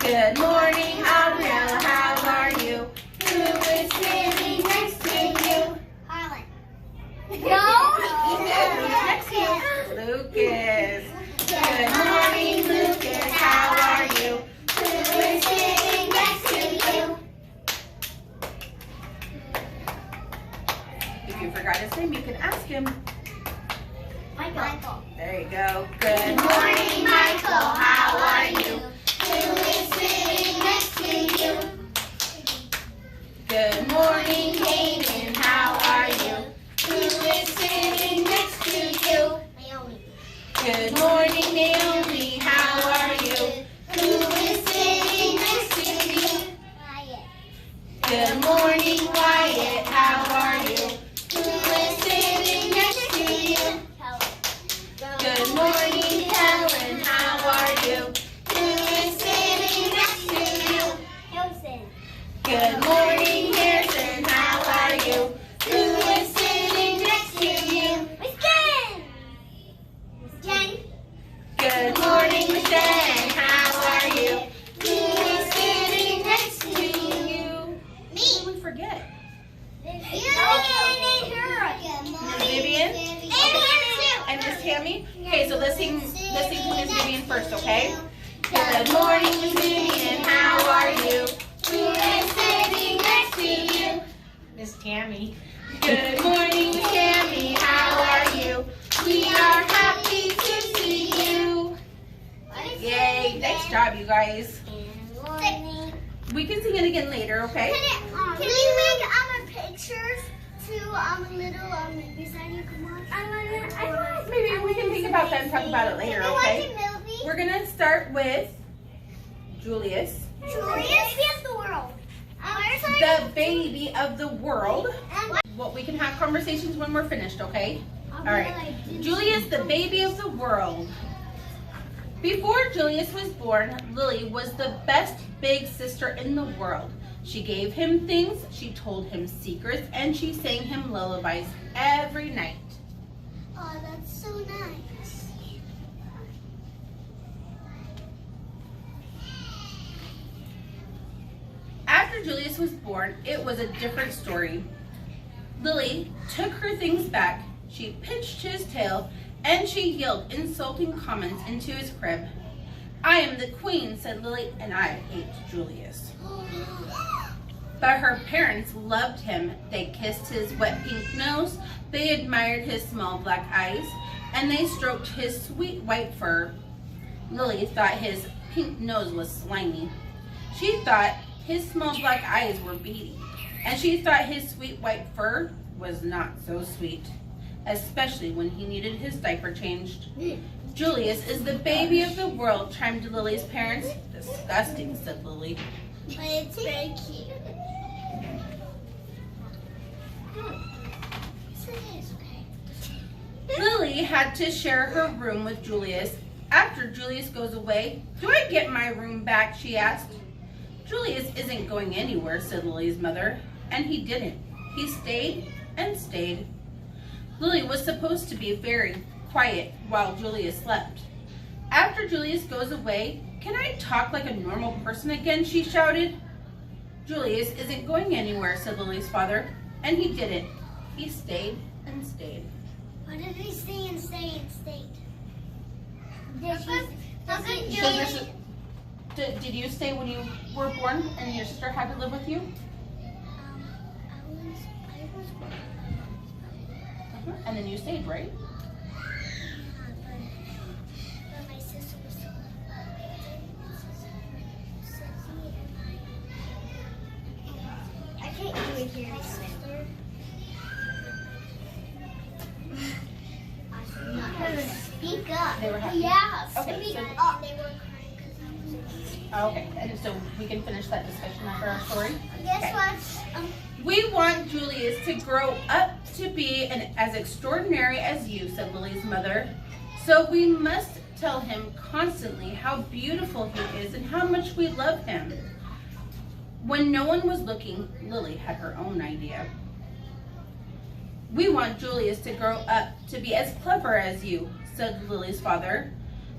Good morning, Avril, how are you? Who is sitting next to you? Harlan. No? Next to you. Lucas. Good morning, Lucas, how are you? Who is sitting next to you? If you forgot his name, you can ask him. Michael. There you go. Good morning, Michael, how are you? Who is sitting next to you? Good morning, Hayden, how are you? Who is sitting next to you? Naomi. Good morning, Naomi, how are you? Who is sitting next to you? Wyatt. Good morning, Wyatt, how are you? Who is sitting next to you? Good morning, Helen, how are you? Who is sitting next to you? Joseph. Good morning, Harrison, how are you? Who is sitting next to you? Miss Jenn. Miss Jenn. Good morning, Miss Jenn, how are you? Who is sitting next to you? Me. Who did we forget? Vivian. Vivian? And And Miss Tammy? Okay, so let's sing to Miss Vivian first, okay? Good morning, Miss Vivian, how are you? Who is sitting next to you? Miss Tammy. Good morning, Miss Tammy, how are you? We are happy to see you. Yay, nice job, you guys. We can sing it again later, okay? Can you make pictures to little beside you? Come on. Maybe we can think about that and talk about it later, okay? We're gonna start with Julius, Julius of the world. the baby of the world. Well, we can have conversations when we're finished, okay? All right. Julius, the baby of the world. Before Julius was born, Lily was the best big sister in the world. She gave him things, she told him secrets, and she sang him lullabies every night. Oh, that's so nice. After Julius was born, it was a different story. Lily took her things back, she pinched his tail, and she yelled insulting comments into his crib. "I am the queen," said Lily, "and I hate Julius." But her parents loved him. They kissed his wet pink nose, they admired his small black eyes, and they stroked his sweet white fur. Lily thought his pink nose was slimy. She thought his small black eyes were beady, and she thought his sweet white fur was not so sweet, especially when he needed his diaper changed. "Julius is the baby of the world," chimed Lily's parents. "Disgusting," said Lily. But it's very cute. Lily had to share her room with Julius. After Julius goes away, "Do I get my room back?" she asked. "Julius isn't going anywhere," said Lily's mother, and he didn't. He stayed and stayed. Lily was supposed to be very quiet while Julius slept. After Julius goes away, "Can I talk like a normal person again?" she shouted. "Julius isn't going anywhere," said Lily's father, and he didn't. He stayed and stayed. Why did he stay and stay and stayed? Did you stay when you were born and your sister had to live with you? I was born. And then you stayed, right? But my sister was still I can't do it here. My sister. Speak up. They were happy? Yeah, Okay, speak so- up. They were crying because I was Okay, and so we can finish that discussion after our story? Guess Okay. what? "We want Julius to grow up to be as extraordinary as you," said Lily's mother. "So we must tell him constantly how beautiful he is and how much we love him." When no one was looking, Lily had her own idea. "We want Julius to grow up to be as clever as you," said Lily's father.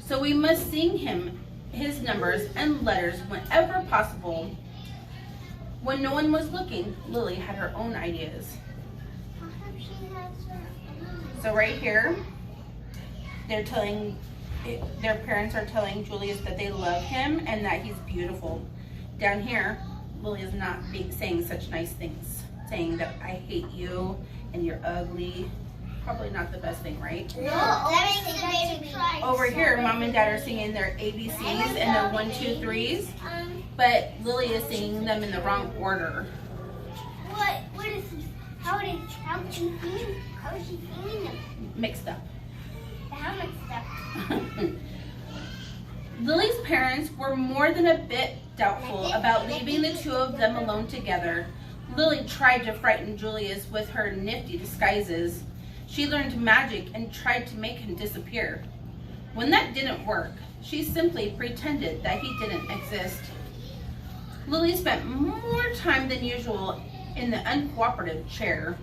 "So we must sing him his numbers and letters whenever possible. When no one was looking, Lily had her own ideas. So right here, their parents are telling Julius that they love him and that he's beautiful. Down here, Lily is not saying such nice things, saying that I hate you and you're ugly. Probably not the best thing, right? No, that makes the baby cry. Over here, Mom and Dad are singing their ABCs and their 1, 2, 3s, but Lily is singing them in the wrong order. What is this? How is she singing them? Mixed up. How mixed up? Lily's parents were more than a bit doubtful about leaving the two of them alone together. Lily tried to frighten Julius with her nifty disguises. She learned magic and tried to make him disappear. When that didn't work, she simply pretended that he didn't exist. Lily spent more time than usual in the uncooperative chair.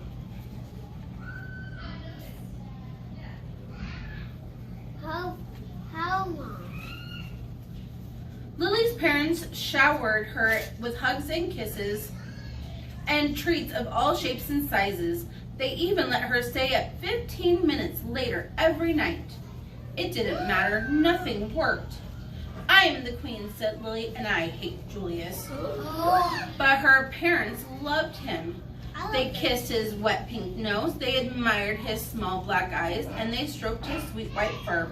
How long? Lily's parents showered her with hugs and kisses and treats of all shapes and sizes. They even let her stay up 15 minutes later every night. It didn't matter. Nothing worked. I am the queen, said Lily, and I hate Julius. But her parents loved him. They kissed his wet pink nose, they admired his small black eyes, and they stroked his sweet white fur.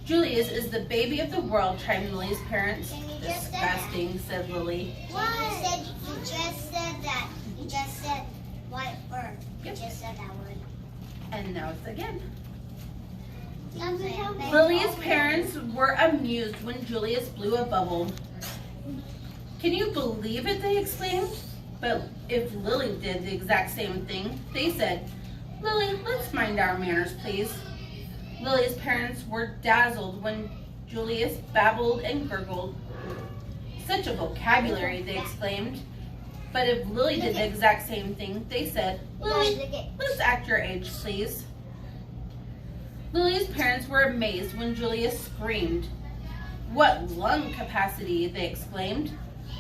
Julius is the baby of the world, chimed Lily's parents. Disgusting, said Lily. You just said that. You just said white fur. You just said that word. And now it's again. Lily's Lily's parents were amused when Julius blew a bubble. Can you believe it, they exclaimed. But if Lily did the exact same thing, they said, Lily, let's mind our manners, please. Lily's parents were dazzled when Julius babbled and gurgled. Such a vocabulary, they exclaimed. But if Lily did the exact same thing, they said, Lily, let's act your age, please. Lily's parents were amazed when Julius screamed. What lung capacity, they exclaimed.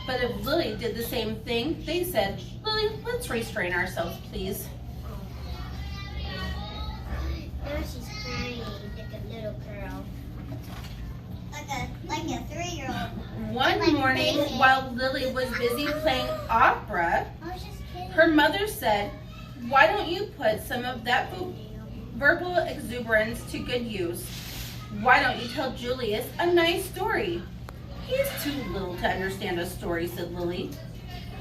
But if Lily did the same thing, they said, Lily, let's restrain ourselves, please. Now she's crying like a little girl. Like a 3-year-old. One morning, while Lily was busy playing opera, her mother said, why don't you put some of that verbal exuberance to good use? Why don't you tell Julius a nice story? He's too little to understand a story, said Lily.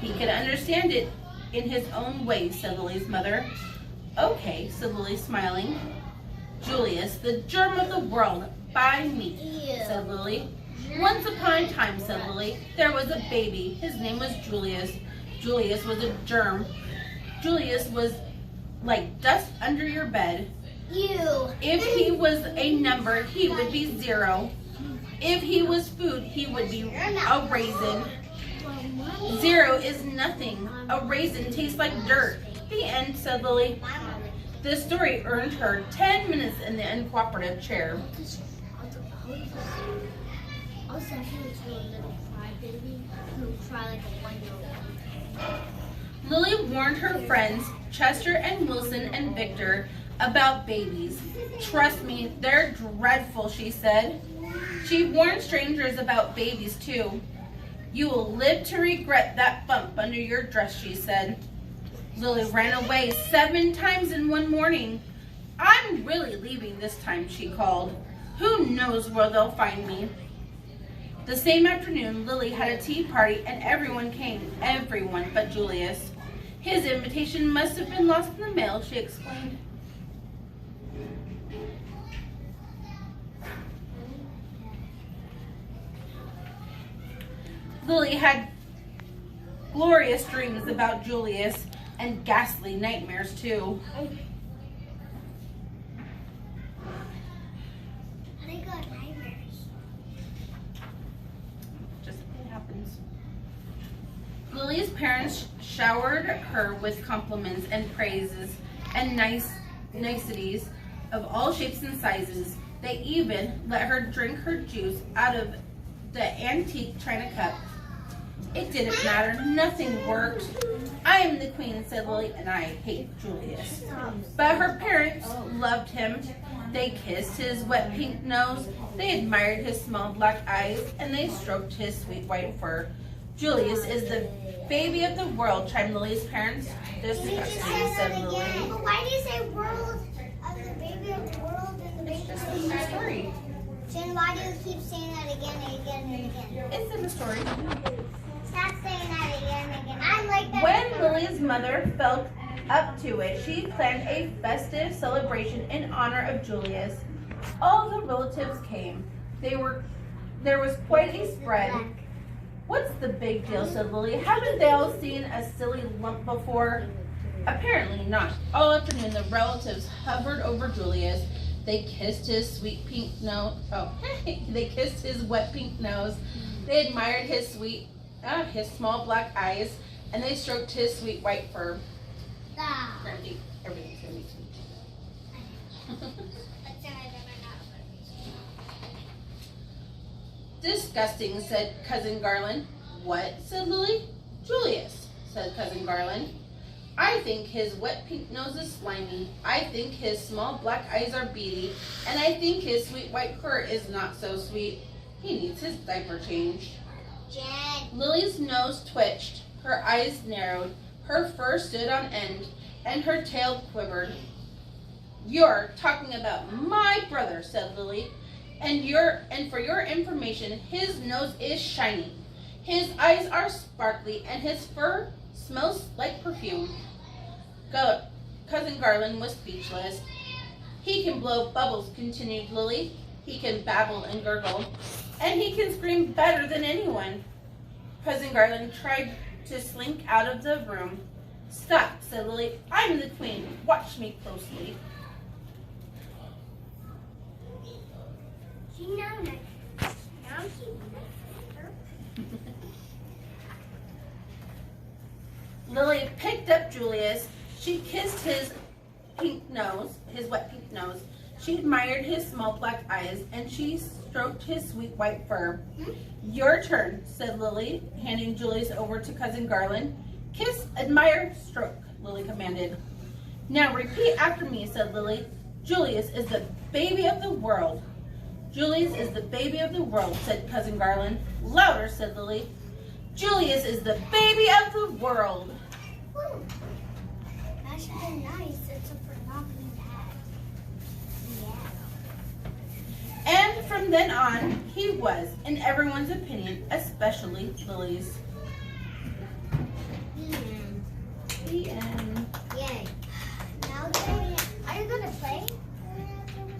He can understand it in his own way, said Lily's mother. Okay, said Lily, smiling. Julius, the germ of the world, by me, said Lily. Once upon a time, said Lily, there was a baby. His name was Julius. Julius was a germ. Julius was like dust under your bed. If he was a number, he would be 0. If he was food, he would be a raisin. 0 is nothing. A raisin tastes like dirt. The end, said Lily. This story earned her 10 minutes in the uncooperative chair. Lily warned her friends, Chester and Wilson and Victor, about babies. Trust me, they're dreadful, she said. She warned strangers about babies, too. You will live to regret that bump under your dress, she said. Lily ran away 7 times in one morning. I'm really leaving this time, she called. Who knows where they'll find me? The same afternoon, Lily had a tea party and everyone came, everyone but Julius. His invitation must have been lost in the mail, she explained. Lily had glorious dreams about Julius and ghastly nightmares too. They got nightmares. Just it happens. Lily's parents showered her with compliments and praises and niceties of all shapes and sizes. They even let her drink her juice out of the antique china cup. It didn't matter. Nothing worked. I am the queen, said Lily, and I hate Julius. But her parents loved him. They kissed his wet pink nose. They admired his small black eyes, and they stroked his sweet white fur. Julius is the baby of the world, chimed Lily's parents. Disgusting, said Lily. But why do you say world of the baby of the world and the baby It's just of in the the story. Jen, why do you keep saying that again and again and again? It's in the story. Stop saying that again and again. I like that. When Lily's mother felt up to it, she planned a festive celebration in honor of Julius. All the relatives came. There was quite a spread. What's the big deal, said Lily. Haven't they all seen a silly lump before? Apparently not. All afternoon, the relatives hovered over Julius. They kissed his sweet pink nose. They kissed his wet pink nose. They admired his small black eyes, and they stroked his sweet white fur. Stop. Everything's gonna be sweet. Disgusting, said Cousin Garland. What? Said Lily. Julius, said Cousin Garland. I think his wet pink nose is slimy. I think his small black eyes are beady. And I think his sweet white fur is not so sweet. He needs his diaper changed. Jen. Lily's nose twitched. Her eyes narrowed. Her fur stood on end. And her tail quivered. You're talking about my brother, said Lily. And for your information, his nose is shiny. His eyes are sparkly, and his fur smells like perfume. Cousin Garland was speechless. He can blow bubbles, continued Lily. He can babble and gurgle, and he can scream better than anyone. Cousin Garland tried to slink out of the room. Stop, said Lily. I'm the queen. Watch me closely. Lily picked up Julius. She kissed his pink nose, his wet pink nose. She admired his small black eyes, and she stroked his sweet white fur. Your turn, said Lily, handing Julius over to Cousin Garland. Kiss, admire, stroke, Lily commanded. Now repeat after me, said Lily. Julius is the baby of the world. Julius is the baby of the world, said Cousin Garland. Louder, said Lily. Julius is the baby of the world. That should be nice, except for not being bad. Yeah. And from then on, he was, in everyone's opinion, especially Lily's. The end. Yay. Now, are you going to play?